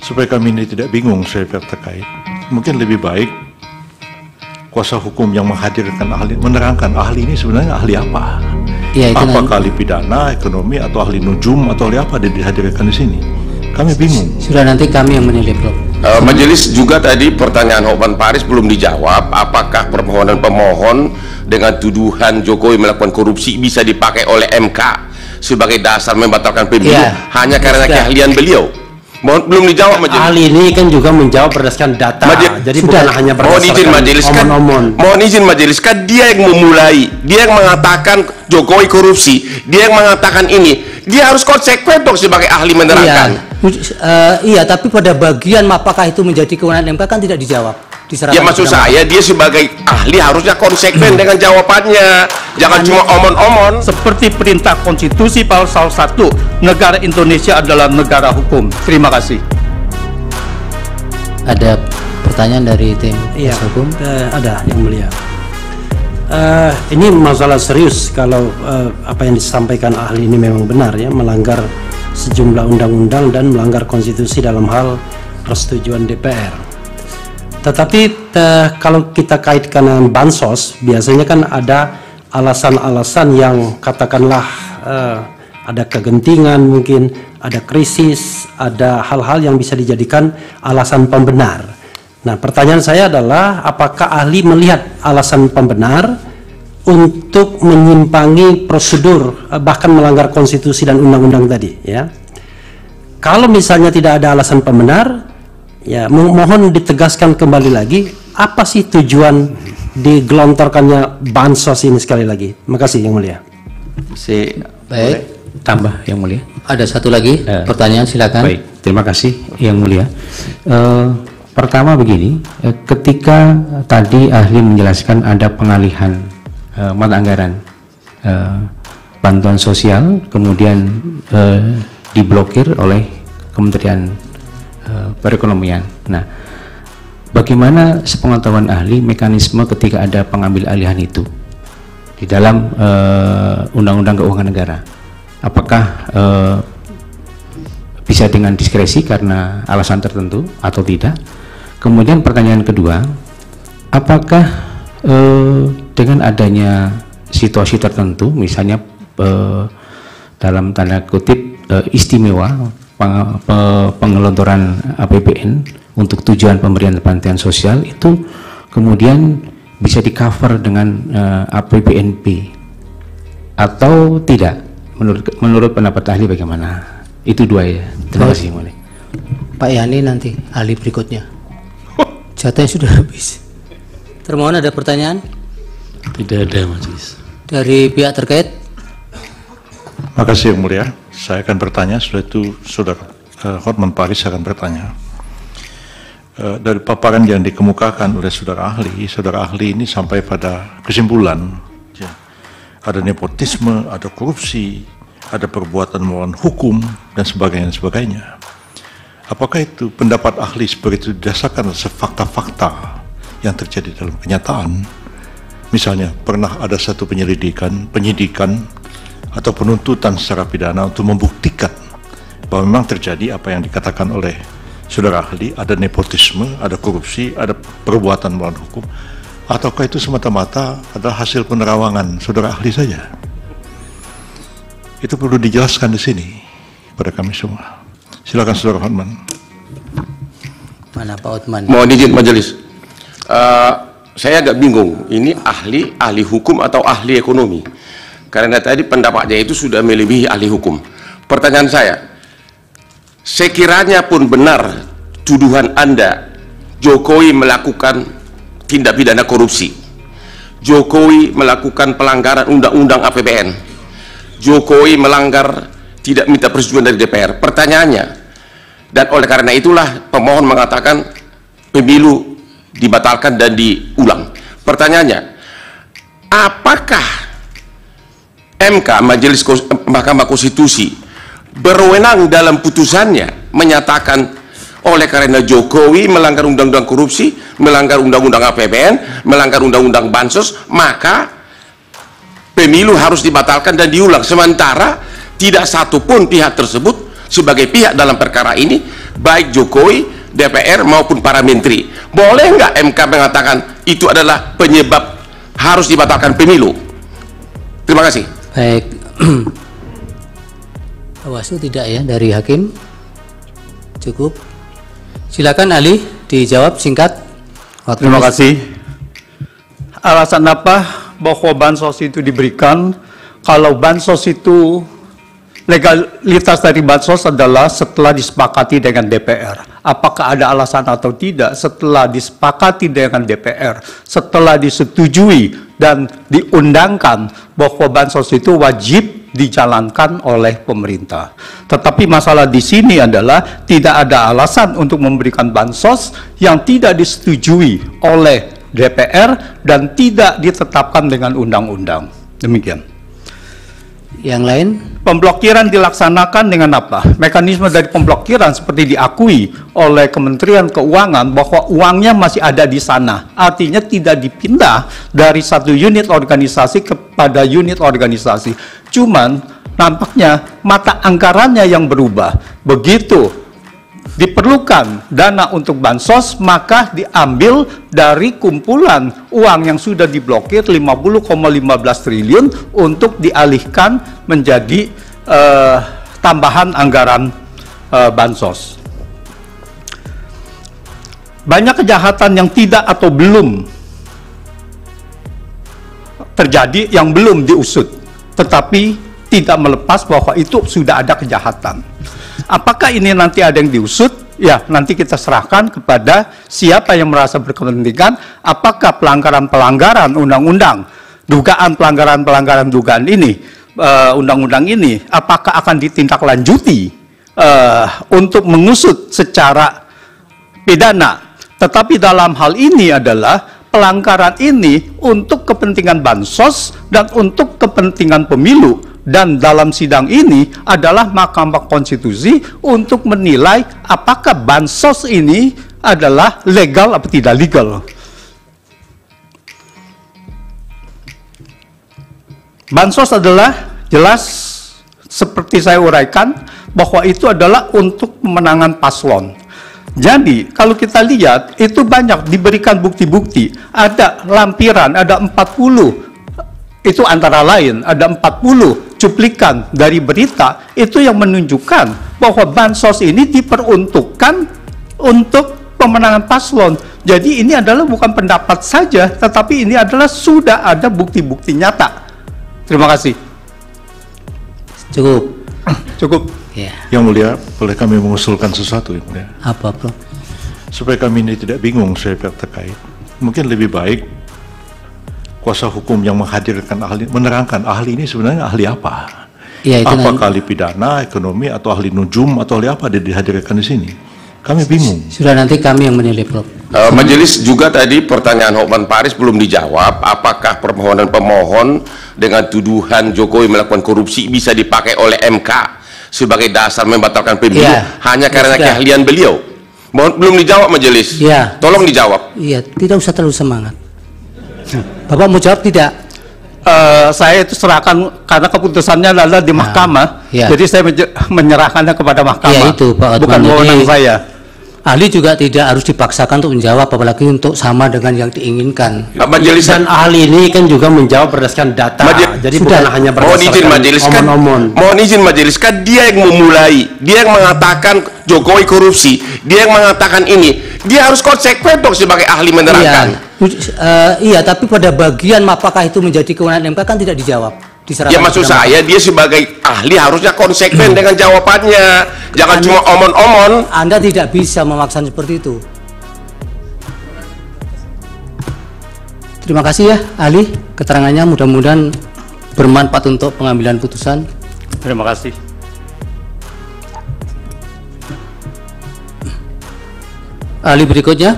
supaya kami ini tidak bingung saya terkait, mungkin lebih baik kuasa hukum yang menghadirkan ahli menerangkan ahli ini sebenarnya ahli apa? Ya, apakah ahli pidana, ekonomi, atau ahli nujum, atau ahli apa dihadirkan di sini? Kami bingung. Sudah, nanti kami yang menilai, Bro. Majelis juga tadi pertanyaan Hotman Paris belum dijawab. Apakah permohonan pemohon dengan tuduhan Jokowi melakukan korupsi bisa dipakai oleh MK sebagai dasar membatalkan pemilu hanya karena keahlian beliau? Belum dijawab majelis. Ahli ini kan juga menjawab berdasarkan data. Jadi sudah, bukan hanya berdasarkan omon-omon. Mohon izin majelis, kan dia yang memulai, dia yang mengatakan Jokowi korupsi, dia yang mengatakan ini, dia harus konsekuen dong sebagai ahli menerangkan. Iya, tapi pada bagian apakah itu menjadi kewenangan MK kan tidak dijawab. Ya maksud saya dia sebagai ahli harusnya konsekuen dengan jawabannya, jangan cuma omon-omon. Seperti perintah konstitusi pasal 1, negara Indonesia adalah negara hukum. Terima kasih. Ada pertanyaan dari tim hukum? Ada, Yang Mulia. Ini masalah serius kalau apa yang disampaikan ahli ini memang benar, ya, melanggar sejumlah undang-undang dan melanggar konstitusi dalam hal persetujuan DPR. Tetapi kalau kita kaitkan dengan bansos, biasanya kan ada alasan-alasan yang katakanlah ada kegentingan, mungkin ada krisis, ada hal-hal yang bisa dijadikan alasan pembenar. Nah, pertanyaan saya adalah apakah ahli melihat alasan pembenar untuk menyimpangi prosedur, bahkan melanggar konstitusi dan undang-undang tadi, ya? Kalau misalnya tidak ada alasan pembenar, ya, mohon ditegaskan kembali lagi apa sih tujuan digelontorkannya bansos ini sekali lagi. Terima kasih Yang Mulia. Baik, tambah Yang Mulia. Ada satu lagi pertanyaan, silakan. Baik, terima kasih Yang Mulia. Pertama begini, ketika tadi ahli menjelaskan ada pengalihan mata anggaran bantuan sosial, kemudian diblokir oleh Kementerian Perekonomian. Nah, bagaimana sepengetahuan ahli mekanisme ketika ada pengambil alihan itu di dalam Undang-Undang Keuangan Negara? Apakah bisa dengan diskresi karena alasan tertentu atau tidak? Kemudian pertanyaan kedua, apakah dengan adanya situasi tertentu, misalnya dalam tanda kutip istimewa pengelontoran APBN untuk tujuan pemberian bantuan sosial itu kemudian bisa di-cover dengan APBNP atau tidak? Menurut pendapat ahli bagaimana? Itu dua ya. Terima kasih. Pak Yani nanti ahli berikutnya. Jatahnya sudah habis. Termohon ada pertanyaan? Tidak ada, Majelis. Dari pihak terkait? Makasih Yang Mulia. Saya akan bertanya, sudah itu Saudara Hotman Paris akan bertanya. Dari paparan yang dikemukakan oleh saudara ahli ini sampai pada kesimpulan, ya, ada nepotisme, ada korupsi, ada perbuatan melawan hukum, dan sebagainya. Apakah itu pendapat ahli seperti itu didasarkan fakta-fakta yang terjadi dalam kenyataan? Misalnya, pernah ada satu penyidikan, atau penuntutan secara pidana untuk membuktikan bahwa memang terjadi apa yang dikatakan oleh saudara ahli, ada nepotisme, ada korupsi, ada perbuatan melawan hukum, ataukah itu semata-mata adalah hasil penerawangan saudara ahli saja? Itu perlu dijelaskan di sini pada kami semua. Silakan saudara Hotman. Mana Pak Hotman? Mohon izin majelis. Saya agak bingung, ini ahli hukum atau ahli ekonomi? Karena tadi pendapatnya itu sudah melebihi ahli hukum. Pertanyaan saya, sekiranya pun benar tuduhan Anda Jokowi melakukan tindak pidana korupsi, Jokowi melakukan pelanggaran undang-undang APBN, Jokowi melanggar tidak minta persetujuan dari DPR. Pertanyaannya, dan oleh karena itulah pemohon mengatakan pemilu dibatalkan dan diulang. Pertanyaannya, apakah MK, Majelis Mahkamah Konstitusi, berwenang dalam putusannya menyatakan oleh karena Jokowi melanggar undang-undang korupsi, melanggar undang-undang APBN, melanggar undang-undang bansos, maka pemilu harus dibatalkan dan diulang, sementara tidak satu pun pihak tersebut sebagai pihak dalam perkara ini baik Jokowi, DPR maupun para menteri. Boleh nggak MK mengatakan itu adalah penyebab harus dibatalkan pemilu? Terima kasih. Baik. Bawaslu tidak ya dari hakim? Cukup. Silakan ahli dijawab singkat. Terima kasih. Alasan apa bahwa bansos itu diberikan? Kalau bansos itu, legalitas dari bansos adalah setelah disepakati dengan DPR. Apakah ada alasan atau tidak? Setelah disepakati dengan DPR, setelah disetujui dan diundangkan bahwa bansos itu wajib dijalankan oleh pemerintah. Tetapi masalah di sini adalah tidak ada alasan untuk memberikan bansos yang tidak disetujui oleh DPR dan tidak ditetapkan dengan undang-undang. Demikian. Yang lain? Pemblokiran dilaksanakan dengan apa? Mekanisme dari pemblokiran seperti diakui oleh Kementerian Keuangan bahwa uangnya masih ada di sana. Artinya tidak dipindah dari satu unit organisasi kepada unit organisasi. Cuman nampaknya mata anggarannya yang berubah. Begitu diperlukan dana untuk bansos, maka diambil dari kumpulan uang yang sudah diblokir 50,15 triliun untuk dialihkan menjadi tambahan anggaran bansos. Banyak kejahatan yang tidak atau belum terjadi, yang belum diusut, tetapi tidak melepas bahwa itu sudah ada kejahatan. Apakah ini nanti ada yang diusut? Ya, nanti kita serahkan kepada siapa yang merasa berkepentingan. Apakah pelanggaran-pelanggaran undang-undang, dugaan pelanggaran-pelanggaran dugaan ini, undang-undang ini, apakah akan ditindaklanjuti untuk mengusut secara pidana? Tetapi dalam hal ini adalah pelanggaran ini untuk kepentingan bansos dan untuk kepentingan pemilu. Dan dalam sidang ini adalah Mahkamah Konstitusi untuk menilai apakah bansos ini adalah legal atau tidak legal. Bansos adalah jelas seperti saya uraikan bahwa itu adalah untuk pemenangan paslon. Jadi kalau kita lihat itu banyak diberikan bukti-bukti, ada lampiran, ada 40. Itu antara lain ada 40 cuplikan dari berita itu yang menunjukkan bahwa bansos ini diperuntukkan untuk pemenangan paslon. Jadi ini adalah bukan pendapat saja, tetapi ini adalah sudah ada bukti-bukti nyata. Terima kasih. Cukup. Cukup. Ya. Yang mulia, boleh kami mengusulkan sesuatu, Yang mulia? Apa, Bro? Supaya kami ini tidak bingung sebagai pihak terkait, mungkin lebih baik kuasa hukum yang menghadirkan ahli, menerangkan ahli ini sebenarnya ahli apa? Ya, itu apakah ahli pidana, ekonomi, atau ahli nujum, atau ahli apa dia dihadirkan di sini? Kami bingung. Sudah nanti kami yang menilai, Prof. Majelis juga tadi pertanyaan Hotman Paris belum dijawab. Apakah permohonan pemohon dengan tuduhan Jokowi melakukan korupsi bisa dipakai oleh MK sebagai dasar membatalkan pemilu hanya karena keahlian beliau? Belum dijawab Majelis. Ya. Tolong dijawab. Iya, tidak usah terlalu semangat. Bapak mau jawab tidak? Saya itu serahkan karena keputusannya adalah di mahkamah, jadi saya menyerahkannya kepada mahkamah. Ya, itu, Pak Hotman, bukan wewenang saya. Ahli juga tidak harus dipaksakan untuk menjawab, apalagi untuk sama dengan yang diinginkan. Majelis dan ahli ini kan juga menjawab berdasarkan data, jadi bukan hanya berdasarkan omon-omon. Mohon izin majelis, kan dia yang memulai, dia yang mengatakan Jokowi korupsi, dia yang mengatakan ini, dia harus konsekuen dong sebagai ahli menerangkan. Iya, tapi pada bagian apakah itu menjadi kewenangan MK kan tidak dijawab. Ya maksud saya dia sebagai ahli harusnya konsekuen dengan jawabannya, jangan cuma omon-omon. Anda tidak bisa memaksa seperti itu. Terima kasih ya ahli, keterangannya mudah-mudahan bermanfaat untuk pengambilan putusan. Terima kasih. Ahli berikutnya.